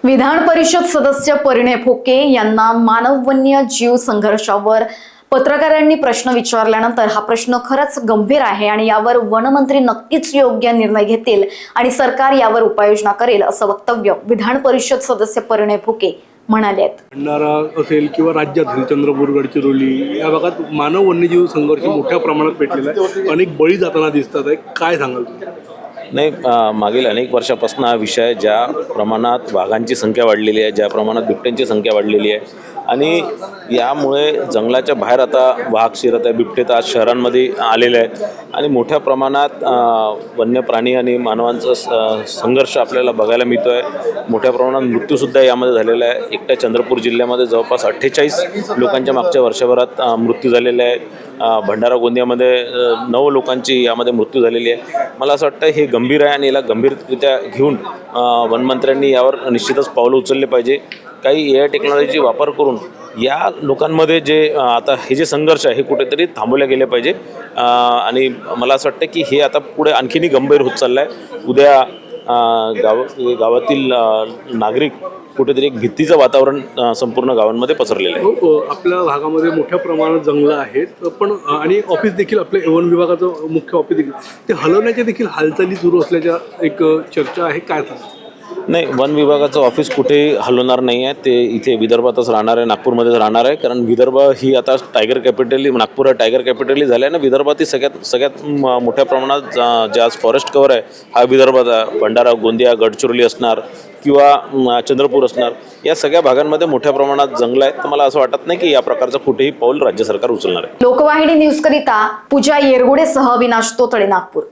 विधान परिषद सदस्य परिणय फुके यांना मानव वन्य जीव संघर्षावर पत्रकारांनी प्रश्न विचारल्यानंतर हा प्रश्न खरंच गंभीर आहे आणि यावर वनमंत्री नक्कीच योग्य निर्णय घेतील आणि सरकार यावर उपाययोजना करेल असं वक्तव्य विधान परिषद सदस्य परिणय फुके म्हणाले आहेत। भंडारा असेल किंवा राज्यातील चंद्रपूर, गडचिरोली या भागात मानव वन्यजीव संघर्ष मोठ्या प्रमाणात पेटलेला आहे। अनेक बळी जाताना दिसतात आहे, काय सांगाल तुम्ही? नाही, मागील अनेक वर्षापासून हा विषय ज्या प्रमाणात वाघांची संख्या वाढलेली आहे, ज्या प्रमाणात बिबट्यांची संख्या वाढलेली आहे आणि यामुळे जंगलाच्या बाहेर आता वाघ शिरत आहे, बिबटे तर आज शहरांमध्ये आलेले आहेत आणि मोठ्या प्रमाणात वन्य प्राणी आणि मानवांचा संघर्ष आपल्याला बघायला मिळतो आहे। मोठ्या प्रमाणात मृत्यूसुद्धा यामध्ये झालेला आहे। एकट्या चंद्रपूर जिल्ह्यामध्ये जवळपास 48 लोकांच्या मागच्या वर्षभरात मृत्यू झालेले आहेत। भंडारा गोंदियामध्ये 9 लोकांची यामध्ये मृत्यू झालेली आहे। मला असं वाटतं हे गंभीर आहे आणि याला गंभीररित्या घेऊन वनमंत्र्यांनी यावर निश्चितच पावलं उचलले पाहिजे। काही AI टेक्नॉलॉजीचा वापर करून या लोकांमध्ये जे आता हे जे संघर्ष आहे हे कुठेतरी थांबवले गेले पाहिजे आणि मला असं वाटतं की हे आता पुढे आणखीनही गंभीर होत चाललं आहे। उद्या गावातील नागरिक कुठेतरी एक भीतीचं वातावरण संपूर्ण गावांमध्ये पसरलेलं आहे। आपल्या भागामध्ये मोठ्या प्रमाणात जंगलं आहेत पण आणि ऑफिस देखील आपल्या वन विभागाचं मुख्य ऑफिस देखील ते हलवण्याच्या देखील हालचाली सुरू असल्याच्या एक चर्चा आहे, काय सांगा? नाही, वन विभागाचं ऑफिस कुठेही हलवणार नाही आहे। ते इथे विदर्भातच राहणार आहे, नागपूरमध्येच राहणार आहे। कारण विदर्भ ही आता टायगर कॅपिटली, नागपूर हा टायगर कॅपिटली झालं आहे ना। विदर्भात सगळ्यात मोठ्या प्रमाणात जे आज फॉरेस्ट कव्हर आहे हा विदर्भात भंडारा, गोंदिया, गडचिरोली असणार किंवा चंद्रपूर असणार, या सगळ्या भागांमध्ये मोठ्या प्रमाणात जंगल आहेत। तर मला असं वाटत नाही की या प्रकारचं कुठेही पाऊल राज्य सरकार उचलणार आहे। लोकवाहिनी न्यूज करिता पूजा येरगुडेसह विनाश तोतळे, नागपूर।